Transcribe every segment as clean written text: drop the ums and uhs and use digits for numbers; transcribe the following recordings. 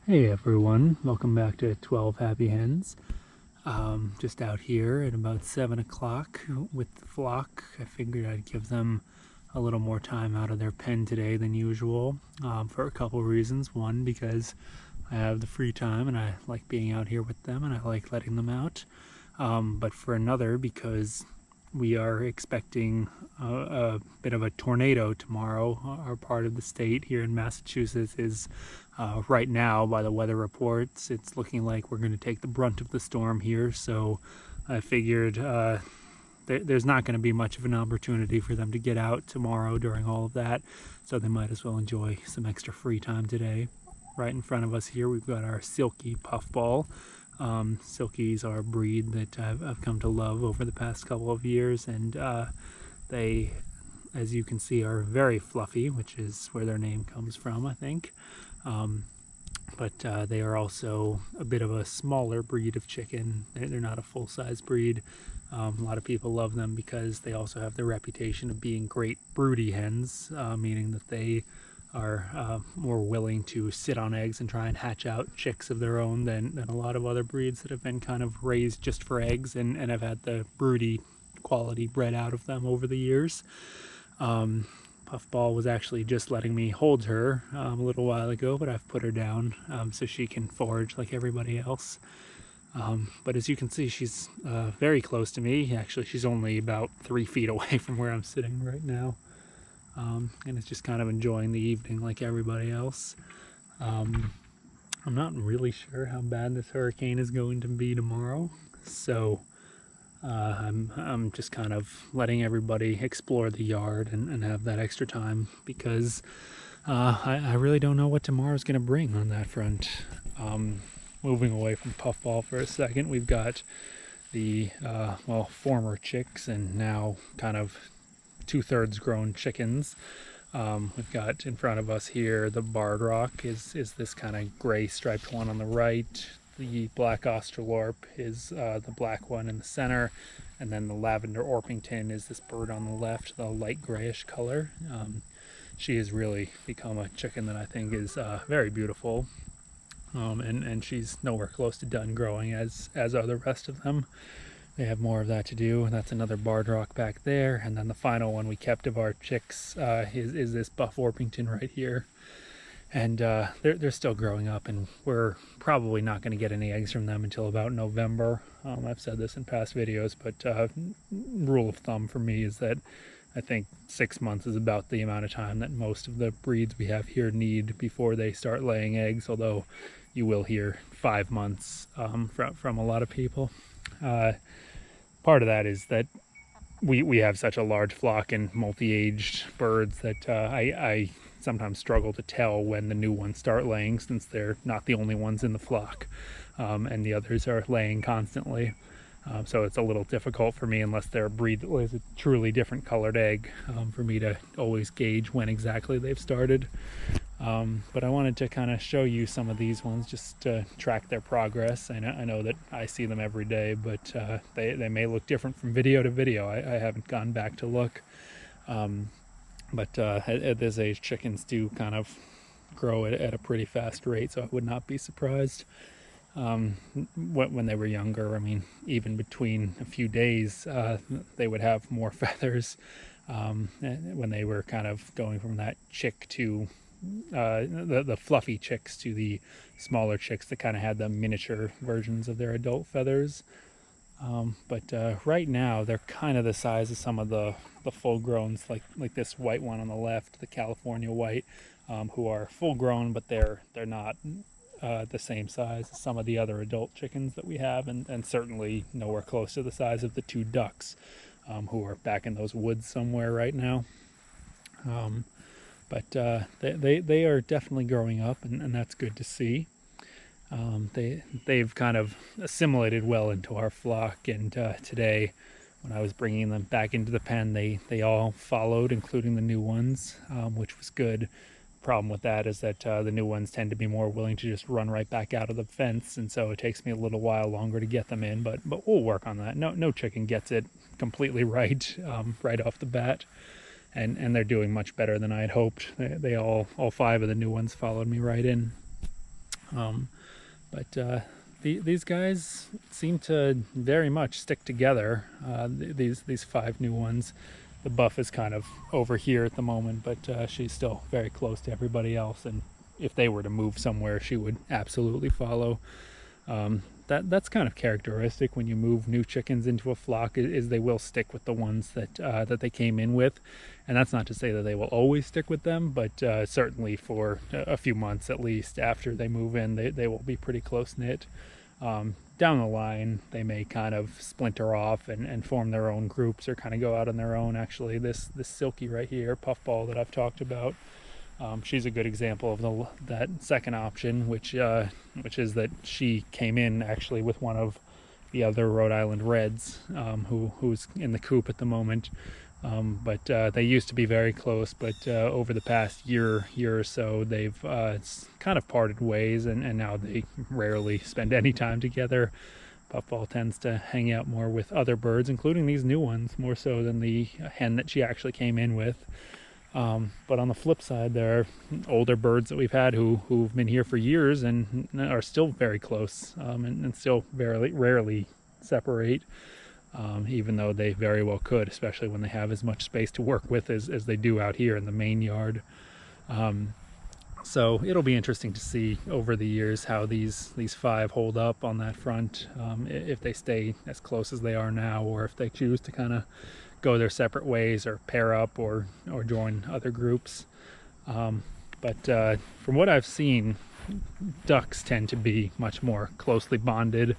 Hey everyone, welcome back to 12 Happy Hens. Just out here at about 7 o'clock with the flock. I figured I'd give them a little more time out of their pen today than usual for a couple reasons. One, because I have the free time and I like being out here with them and I like letting them out. But for another, because we are expecting a bit of a tornado tomorrow. Our part of the state here in Massachusetts is right now, by the weather reports, it's looking like we're going to take the brunt of the storm here. So I figured there's not going to be much of an opportunity for them to get out tomorrow during all of that. So they might as well enjoy some extra free time today. Right in front of us here, we've got our Silkie Puffball. Silkies are a breed that I've come to love over the past couple of years, and they, as you can see, are very fluffy, which is where their name comes from, I think. But they are also a bit of a smaller breed of chicken. They're not a full-size breed. A lot of people love them because they also have the reputation of being great broody hens, meaning that they are more willing to sit on eggs and try and hatch out chicks of their own than a lot of other breeds that have been kind of raised just for eggs and have had the broody quality bred out of them over the years. Puffball was actually just letting me hold her a little while ago, but I've put her down so she can forage like everybody else. But as you can see, she's very close to me. Actually, she's only about 3 feet away from where I'm sitting right now. And it's just kind of enjoying the evening like everybody else. I'm not really sure how bad this hurricane is going to be tomorrow, so I'm just kind of letting everybody explore the yard and have that extra time because I really don't know what tomorrow's going to bring on that front. Moving away from Puffball for a second, we've got the former chicks and now kind of 2/3 grown chickens. We've got in front of us here the Barred Rock is this kind of gray striped one on the right. The Black Australorp is the black one in the center, and then the Lavender Orpington is this bird on the left, the light grayish color. She has really become a chicken that I think is very beautiful, and she's nowhere close to done growing as are the rest of them. They have more of that to do. That's another Barred Rock back there. And then the final one we kept of our chicks is this Buff Orpington right here. And they're still growing up, and we're probably not going to get any eggs from them until about November. I've said this in past videos, but rule of thumb for me is that I think 6 months is about the amount of time that most of the breeds we have here need before they start laying eggs, although you will hear 5 months from a lot of people. Part of that is that we have such a large flock and multi-aged birds that I sometimes struggle to tell when the new ones start laying, since they're not the only ones in the flock, and the others are laying constantly. So it's a little difficult for me, unless they're a breed that lays a truly different colored egg, for me to always gauge when exactly they've started. But I wanted to kind of show you some of these ones just to track their progress. I know that I see them every day, but they may look different from video to video. I haven't gone back to look. But at this age, chickens do kind of grow at a pretty fast rate, so I would not be surprised. When they were younger, I mean, even between a few days, they would have more feathers. When they were kind of going from that chick to the fluffy chicks to the smaller chicks that kind of had the miniature versions of their adult feathers. But right now they're kind of the size of some of the full growns, like this white one on the left, the California white, who are full grown, but they're not the same size as some of the other adult chickens that we have, and certainly nowhere close to the size of the 2 ducks, who are back in those woods somewhere right now. But they are definitely growing up, and that's good to see. They've kind of assimilated well into our flock, and today, when I was bringing them back into the pen, they all followed, including the new ones, which was good. Problem with that is that the new ones tend to be more willing to just run right back out of the fence, and so it takes me a little while longer to get them in, but we'll work on that. No chicken gets it completely right right off the bat. And they're doing much better than I had hoped. They all 5 of the new ones followed me right in. These guys seem to very much stick together. These 5 new ones. The buff is kind of over here at the moment, but she's still very close to everybody else, and if they were to move somewhere, she would absolutely follow. That's kind of characteristic when you move new chickens into a flock, is they will stick with the ones that they came in with. And that's not to say that they will always stick with them, but certainly for a few months at least after they move in, they will be pretty close-knit. Down the line, they may kind of splinter off and form their own groups or kind of go out on their own. Actually, this Silky right here, Puffball, that I've talked about, she's a good example of that second option, which is that she came in actually with one of the other Rhode Island Reds, who's in the coop at the moment. But they used to be very close, but over the past year or so, they've kind of parted ways, and now they rarely spend any time together. Puffball tends to hang out more with other birds, including these new ones, more so than the hen that she actually came in with. But on the flip side, there are older birds that we've had who've been here for years and are still very close, and still very rarely separate. Even though they very well could, especially when they have as much space to work with as they do out here in the main yard. So it'll be interesting to see over the years how these 5 hold up on that front, if they stay as close as they are now, or if they choose to kind of go their separate ways or pair up or join other groups. But from what I've seen, ducks tend to be much more closely bonded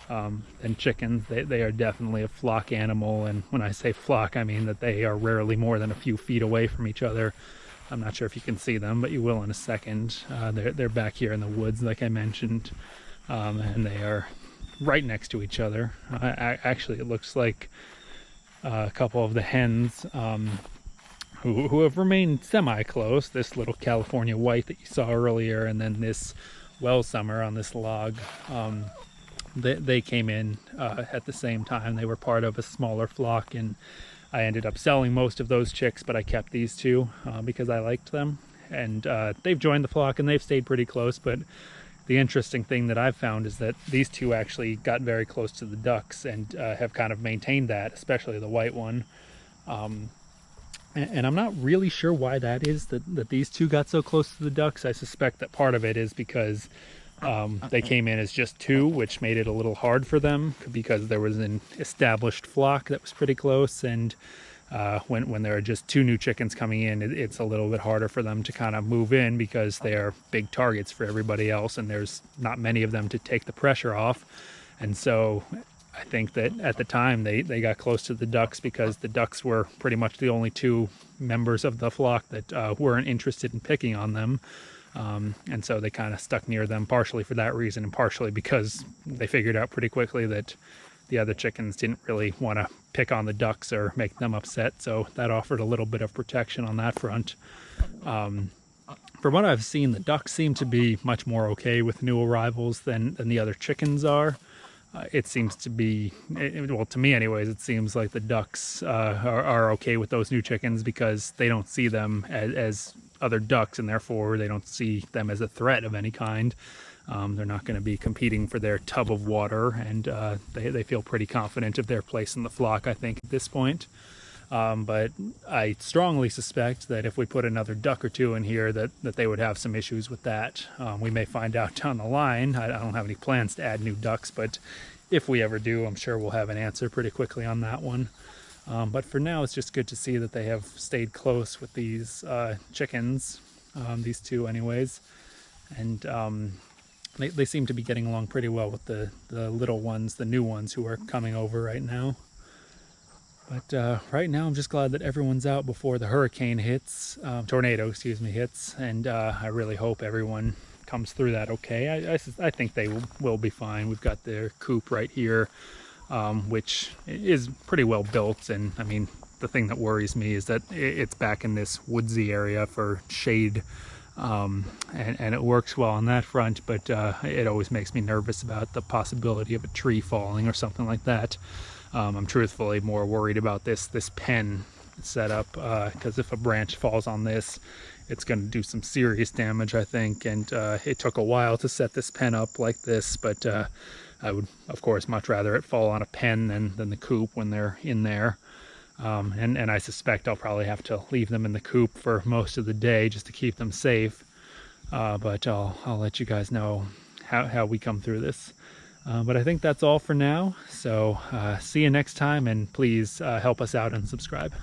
than chickens. They are definitely a flock animal, and when I say flock, I mean that they are rarely more than a few feet away from each other. I'm not sure if you can see them, but you will in a second. They're back here in the woods, like I mentioned, and they are right next to each other. Actually, it looks like a couple of the hens who have remained semi-close, this little California white that you saw earlier, and then this Well Summer on this log, they came in at the same time. They were part of a smaller flock, and I ended up selling most of those chicks, but I kept these 2 because I liked them. And they've joined the flock and they've stayed pretty close, but the interesting thing that I've found is that these 2 actually got very close to the ducks and have kind of maintained that, especially the white one. And I'm not really sure why that is, that these 2 got so close to the ducks. I suspect that part of it is because they came in as just 2, which made it a little hard for them because there was an established flock that was pretty close, and when there are just 2 new chickens coming in, it's a little bit harder for them to kind of move in because they are big targets for everybody else, and there's not many of them to take the pressure off. And so I think that at the time they got close to the ducks because the ducks were pretty much the only 2 members of the flock that weren't interested in picking on them. And so they kind of stuck near them, partially for that reason and partially because they figured out pretty quickly that the other chickens didn't really want to pick on the ducks or make them upset, so that offered a little bit of protection on that front. From what I've seen, the ducks seem to be much more okay with new arrivals than the other chickens are. It seems to be, well, to me anyways, it seems like the ducks are okay with those new chickens because they don't see them as other ducks, and therefore they don't see them as a threat of any kind. They're not going to be competing for their tub of water, and they feel pretty confident of their place in the flock, I think, at this point. But I strongly suspect that if we put another duck or 2 in here, that they would have some issues with that. We may find out down the line. I don't have any plans to add new ducks, but if we ever do, I'm sure we'll have an answer pretty quickly on that one. But for now, it's just good to see that they have stayed close with these chickens, these 2 anyways. And they seem to be getting along pretty well with the little ones, the new ones who are coming over right now. But right now, I'm just glad that everyone's out before the hurricane hits, tornado, excuse me, hits. And I really hope everyone comes through that okay. I think they will be fine. We've got their coop right here, which is pretty well built. And I mean, the thing that worries me is that it's back in this woodsy area for shade. And it works well on that front, but it always makes me nervous about the possibility of a tree falling or something like that. I'm truthfully more worried about this pen setup, because if a branch falls on this, it's going to do some serious damage, I think. And it took a while to set this pen up like this, but I would, of course, much rather it fall on a pen than the coop when they're in there. And I suspect I'll probably have to leave them in the coop for most of the day just to keep them safe. But I'll let you guys know how we come through this. But I think that's all for now. So see you next time, and please help us out and subscribe.